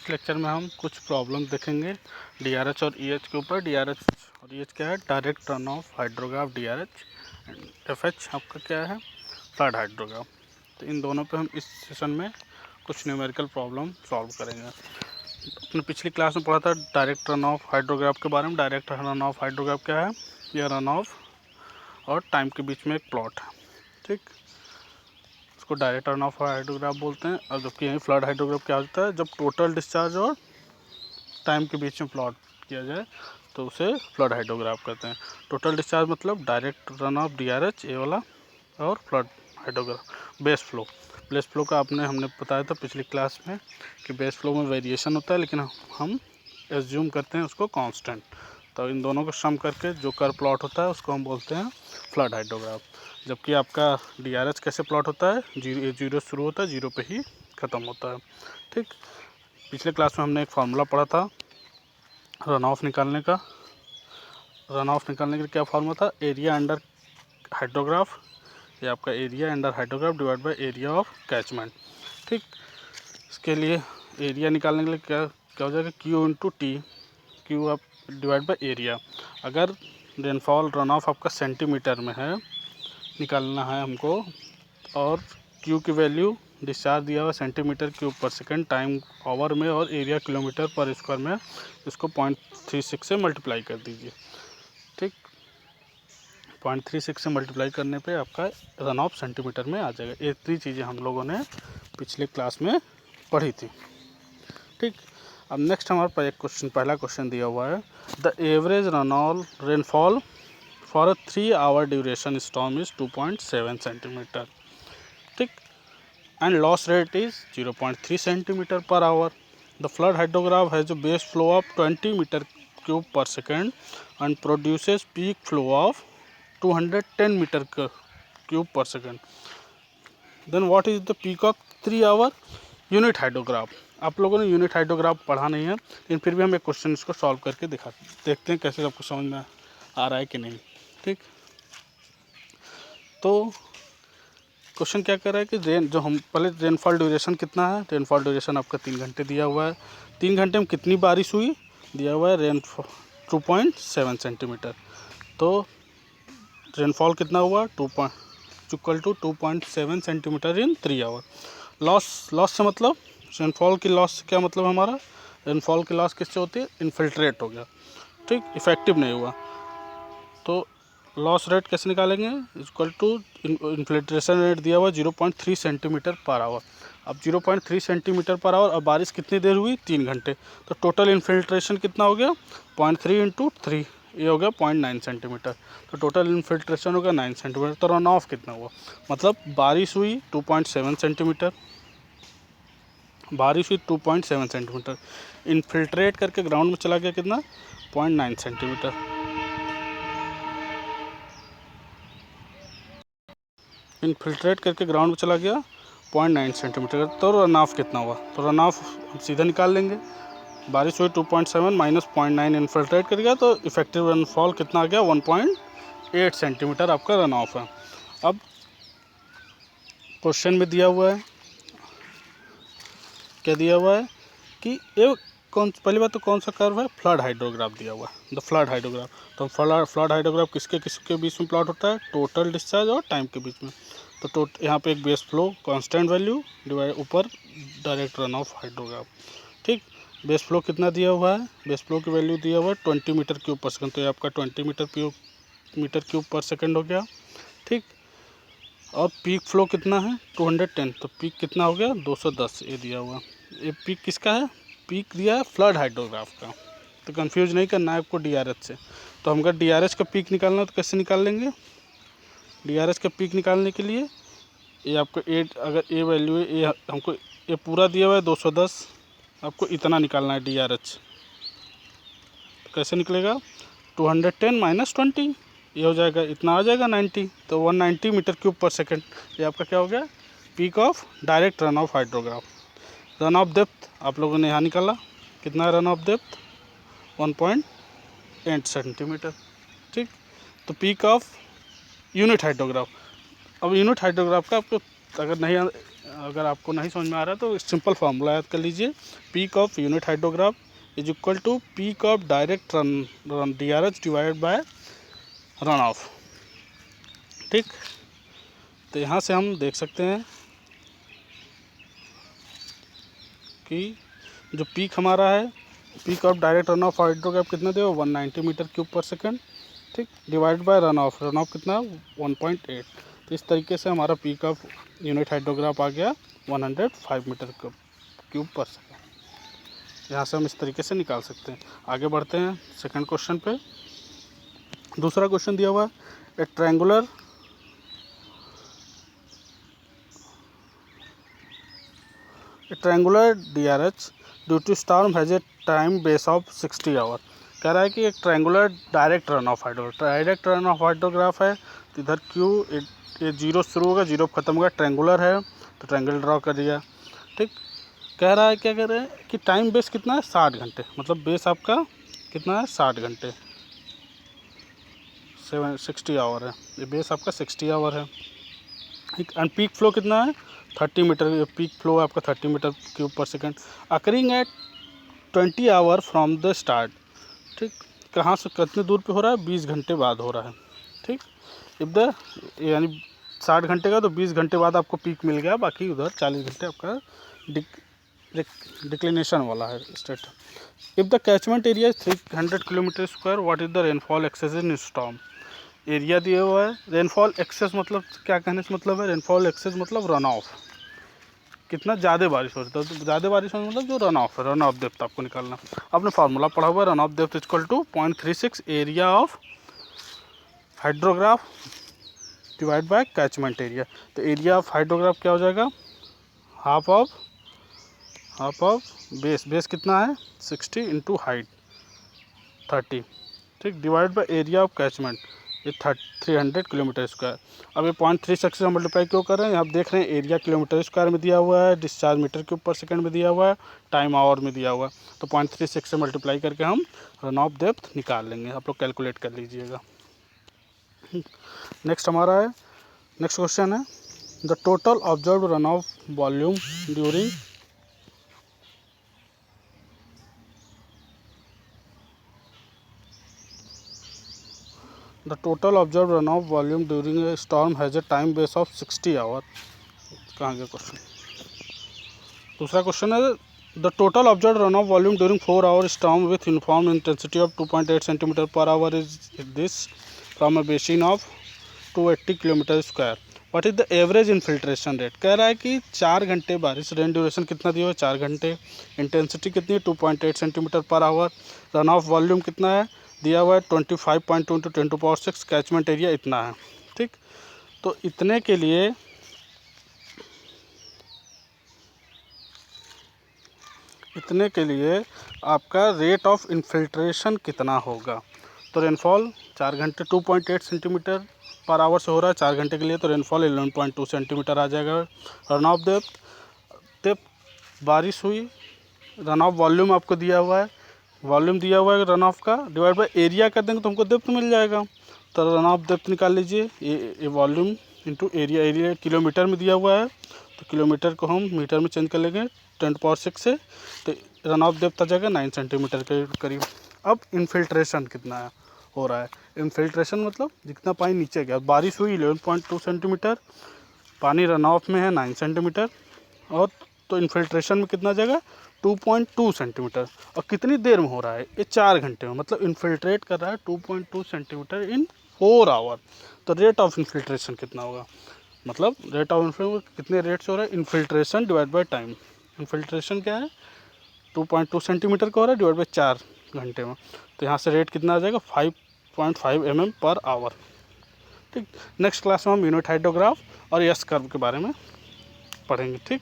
इस लेक्चर में हम कुछ प्रॉब्लम देखेंगे डीआरएच और ईएच के ऊपर। डीआरएच और ईएच क्या है? Direct runoff hydrograph DRH, and FH आपका क्या है? Flood hydrograph. तो इन दोनों पे हम इस सेशन में कुछ न्यूमेरिकल प्रॉब्लम सॉल्व करेंगे। अपने पिछली क्लास में पढ़ा था डायरेक्ट रन ऑफ हाइड्रोग्राफ के बारे में। डायरेक्ट रन ऑफ हाइड्रोग्राफ क्या है? यह रन ऑफ और टाइम के बीच में एक प्लॉट है, ठीक। इसको डायरेक्ट रन ऑफ हाइड्रोग्राफ बोलते हैं। और जबकि यही फ्लड हाइड्रोग्राफ क्या होता है? जब टोटल डिस्चार्ज और टाइम के बीच में प्लॉट किया जाए तो उसे फ्लड हाइड्रोग्राफ कहते हैं। टोटल डिस्चार्ज मतलब डायरेक्ट रन ऑफ डीआरएच ये वाला, और flood hydrograph base flow. Base flow का हमने बताया था पिछली क्लास में कि बेस फ्लो में वेरिएशन होता है, लेकिन हम एज्यूम करते हैं उसको कांस्टेंट। तो इन दोनों को सम करके जो कर्व प्लॉट होता है उसको हम बोलते हैं फ्लड हाइड्रोग्राफ। जबकि आपका डीआरएच कैसे प्लॉट होता है? जीरो शुरू होता है, जीरो पे ही ख़त्म होता है, ठीक। पिछले क्लास में हमने एक फार्मूला पढ़ा था रन ऑफ निकालने का। रन ऑफ निकालने के लिए क्या फार्मूला था? एरिया अंडर हाइड्रोग्राफ, ये आपका area under hydrograph divide by area of catchment, ठीक। इसके लिए एरिया निकालने के लिए क्या हो जाएगा? क्यू इंटू टी, क्यू आप डिवाइड बाय एरिया। अगर रेनफॉल रन ऑफ आपका सेंटीमीटर में है, निकालना है हमको, और क्यू की वैल्यू डिस्चार्ज दिया हुआ सेंटीमीटर क्यूब पर सेकंड, टाइम आवर में, और एरिया किलोमीटर पर स्क्वायर में, इसको 0.36 से मल्टीप्लाई कर दीजिए, ठीक। 0.36 से मल्टीप्लाई करने पे आपका रन ऑफ सेंटीमीटर में आ जाएगा। ये 3 चीज़ें हम लोगों ने पिछले क्लास में पढ़ी थी, ठीक। अब नेक्स्ट हमारे पास पहला क्वेश्चन दिया हुआ है, the average rainfall for a 3 hour duration storm is 2.7 centimetre, ठीक, and loss rate is 0.3 centimeter per hour. The flood hydrograph has a base flow of 20 meter cube per second and produces peak flow of 210 meter cube per second. Then what is the peak of 3 hour unit hydrograph? आप लोगों ने unit hydrograph पढ़ा नहीं है, लेकिन फिर भी हम एक क्वेश्चन इसको सॉल्व करके देखते हैं कैसे आपको समझ में आ रहा है कि नहीं, ठीक। तो क्वेश्चन क्या कर रहा है कि जो हम पहले रेनफॉल ड्यूरेशन कितना है? रेनफॉल ड्यूरेशन आपका 3 घंटे दिया हुआ है। 3 घंटे में कितनी बारिश हुई? दिया हुआ है रेनफॉल 2.7 सेंटीमीटर। तो रेनफॉल कितना हुआ? 2.7 सेंटीमीटर इन 3 आवर। लॉस से मतलब, रेनफॉल की लॉस से क्या मतलब हमारा? रेनफॉल की लॉस किससे होती है? इन्फिल्ट्रेट हो गया, ठीक, इफेक्टिव नहीं हुआ। तो लॉस रेट कैसे निकालेंगे? इक्वल टू इन्फिल्ट्रेशन रेट दिया हुआ 0.3 सेंटीमीटर पर आवर। अब 0.3 सेंटीमीटर पर आवर, अब बारिश कितनी देर हुई? 3 घंटे। तो टोटल इन्फिल्ट्रेशन कितना हो गया? 0.3 इंटू 3, ये हो गया 0.9 सेंटीमीटर। तो टोटल इन्फिल्ट्रेशन हो गया 9 सेंटीमीटर। तो रन ऑफ कितना हुआ? मतलब बारिश हुई 2.7 सेंटीमीटर, बारिश हुई 2.7 सेंटीमीटर, इन्फिल्ट्रेट करके ग्राउंड में चला गया कितना? 0.9 सेंटीमीटर। इन्फिल्ट्रेट करके ग्राउंड में चला गया 0.9 सेंटीमीटर। तो रन ऑफ कितना हुआ? तो रन ऑफ हम सीधा निकाल लेंगे। बारिश हुई 2.7 माइनस 0.9 इन्फिल्ट्रेट कर गया, तो इफेक्टिव रनफॉल कितना आ गया? 1.8 सेंटीमीटर आपका रन ऑफ है। अब क्वेश्चन में दिया हुआ है, क्या दिया हुआ है कि ये पहली बात तो कौन सा कर्व है? फ्लड हाइड्रोग्राफ दिया हुआ है, द फ्लड हाइड्रोग्राफ। तो फ्लड हाइड्रोग्राफ किसके बीच में प्लॉट होता है? टोटल डिस्चार्ज और टाइम के बीच में। तो यहाँ पे एक base flow constant value divide ऊपर डायरेक्ट रन ऑफ हाइड्रोग्राफ, ठीक। बेस फ्लो कितना दिया हुआ है? बेस फ्लो की वैल्यू दिया हुआ है 20 मीटर क्यूब पर सेकंड। तो ये आपका 20 मीटर क्यूब पर सेकंड हो गया, ठीक। और पीक फ्लो कितना है? 210। तो पीक कितना हो गया? 210, ये दिया हुआ। ये पीक किसका है? पीक दिया है फ्लड हाइड्रोग्राफ का। तो कंफ्यूज नहीं करना है आपको डीआरएच से। तो हमको डीआरएच का पीक निकालना है, तो कैसे निकाल लेंगे? डीआरएच का पीक निकालने के लिए ये आपको अगर ए वैल्यू है, ये हमको ये पूरा दिया हुआ है 210, आपको इतना निकालना है डीआरएच। तो कैसे निकलेगा? 210 माइनस 20, ये हो जाएगा, इतना आ जाएगा 90। तो 190 मीटर क्यूब पर सेकंड, ये आपका क्या हो गया? Peak of direct runoff hydrograph. Run off depth आप लोगों ने यहाँ निकाला, कितना रन ऑफ डेप्थ? 1.8 सेंटीमीटर, ठीक। तो पीक ऑफ यूनिट हाइड्रोग्राफ। अब यूनिट हाइड्रोग्राफ का आपको अगर नहीं अगर आपको नहीं समझ में आ रहा है तो सिंपल फार्मूला याद कर लीजिए, peak of unit hydrograph is equal to peak of direct run DRH divided by run off. ठीक, तो यहाँ से हम देख सकते हैं कि जो पीक हमारा है, peak of direct runoff hydrograph कितना दे 190 मीटर क्यूब पर सेकंड। ठीक, डिवाइड बाय रन ऑफ कितना 1.8। तो इस तरीके से हमारा पीक ऑफ यूनिट हाइड्रोग्राफ आ गया 105 मीटर क्यूब पर सेकंड। यहाँ से हम इस तरीके से निकाल सकते हैं। आगे बढ़ते हैं सेकंड क्वेश्चन पे। दूसरा क्वेश्चन दिया हुआ है, a triangular DRH due to storm has a time base of 60 hour. कह रहा है कि एक triangular direct runoff hydrograph है। तो इधर क्यू ये जीरो शुरू होगा, जीरो ख़त्म होगा, ट्रायंगुलर है तो ट्रायंगल ड्रॉ कर दिया। ठीक, कह रहा है क्या कह रहे हैं कि टाइम बेस कितना है 60 घंटे, मतलब बेस आपका कितना है 60 घंटे, 60 आवर है, ये बेस आपका 60 आवर है। ठीक, एंड पीक फ्लो कितना है 30 मीटर, पीक फ्लो आपका 30 मीटर क्यूब पर second, occurring at 20 our from the start. ठीक, कहाँ से कितने दूर पे हो रहा है 20 घंटे बाद हो रहा है। ठीक, इफ द यानी 60 घंटे का तो 20 घंटे बाद आपको पीक मिल गया, बाकी उधर 40 घंटे आपका डिक्लिनेशन वाला है state. If the catchment area is 300 kilometre square, what is the rainfall excess in storm. Area दिया हुआ है, रेनफॉल एक्सेस मतलब क्या कहने से मतलब है, रेनफॉल एक्सेस मतलब रन ऑफ, कितना ज़्यादा बारिश हो रही है। तो ज़्यादा बारिश होने मतलब जो रन ऑफ है, रन ऑफ डेप्थ आपको निकालना। आपने फार्मूला पढ़ा हुआ है, run off depth equal to 0.36 area of hydrograph divide by catchment area. तो एरिया ऑफ हाइड्रोग्राफ क्या हो जाएगा, हाफ ऑफ बेस कितना है 60 इंटू हाइट 30। ठीक, divide by area of catchment, ये 300 किलोमीटर स्क्वायर। अब ये 0.36 से मल्टीप्लाई क्यों कर रहे हैं, आप देख रहे हैं एरिया किलोमीटर स्क्वायर में दिया हुआ है, डिस्चार्ज मीटर क्यूब पर सेकंड में दिया हुआ है, टाइम आवर में दिया हुआ है। तो 0.36 से मल्टीप्लाई करके हम रन ऑफ डेप्थ निकाल लेंगे, आप लोग कैलकुलेट कर लीजिएगा। नेक्स्ट हमारा है, नेक्स्ट क्वेश्चन है, the total observe run off volume during The total observed runoff volume during a storm has a time base of 60 hour. कहाँ गया क्वेश्चन, दूसरा क्वेश्चन है, the total observe run off volume during 4 hour storm with uniform intensity of 2.8 centimetre per hour is this from a basin of 280 kilometre square, what is the average infiltration rate. कह रहा है कि 4 घंटे बारिश, rain duration कितना दिया हुआ है 4 घंटे, इंटेंसिटी कितनी है 2.8 centimetre per our, run off volume कितना है दिया हुआ है 25.2 × 10⁶, कैचमेंट एरिया इतना है। ठीक, तो इतने के लिए आपका रेट ऑफ इन्फिल्ट्रेशन कितना होगा। तो रेनफॉल 4 घंटे 2.8 सेंटीमीटर पर आवर से हो रहा है 4 घंटे के लिए, तो रेनफॉल 11.2 सेंटीमीटर आ जाएगा। रन ऑफ डेप्थ बारिश हुई, रन ऑफ वॉल्यूम आपको दिया हुआ है, वॉल्यूम दिया हुआ है रन ऑफ का, डिवाइड बाय एरिया कर देंगे तो हमको डेप्थ मिल जाएगा। तो रन ऑफ डेप्थ निकाल लीजिए, ये volume into area, area kilometre में दिया हुआ है तो किलोमीटर को हम मीटर में चेंज कर लेंगे 10⁶ से, तो रन ऑफ डेप्थ आ जाएगा 9 सेंटीमीटर के करीब। अब इन्फिल्ट्रेशन कितना है हो रहा है, इन्फिल्ट्रेशन मतलब जितना पानी नीचे गया, बारिश हुई 11.2 सेंटीमीटर, पानी रन ऑफ में है 9 सेंटीमीटर, और तो इन्फिल्ट्रेशन में कितना जाएगा 2.2 सेंटीमीटर। और कितनी देर में हो रहा है, ये 4 घंटे में, मतलब इन्फिल्ट्रेट कर रहा है 2.2 सेंटीमीटर इन 4 आवर। तो रेट ऑफ इन्फिल्ट्रेशन कितना होगा, मतलब रेट ऑफ इन्फिल्ट्रेशन कितने रेट से हो रहा है, infiltration divide by time. Infiltration क्या है 2.2 सेंटीमीटर का हो रहा है डिवाइड बाय 4 घंटे में, तो यहाँ से रेट कितना आ जाएगा 5.5 mm पर आवर। ठीक, नेक्स्ट क्लास में हम यूनिट हाइड्रोग्राफ और यस कर्व के बारे में पढ़ेंगे। ठीक।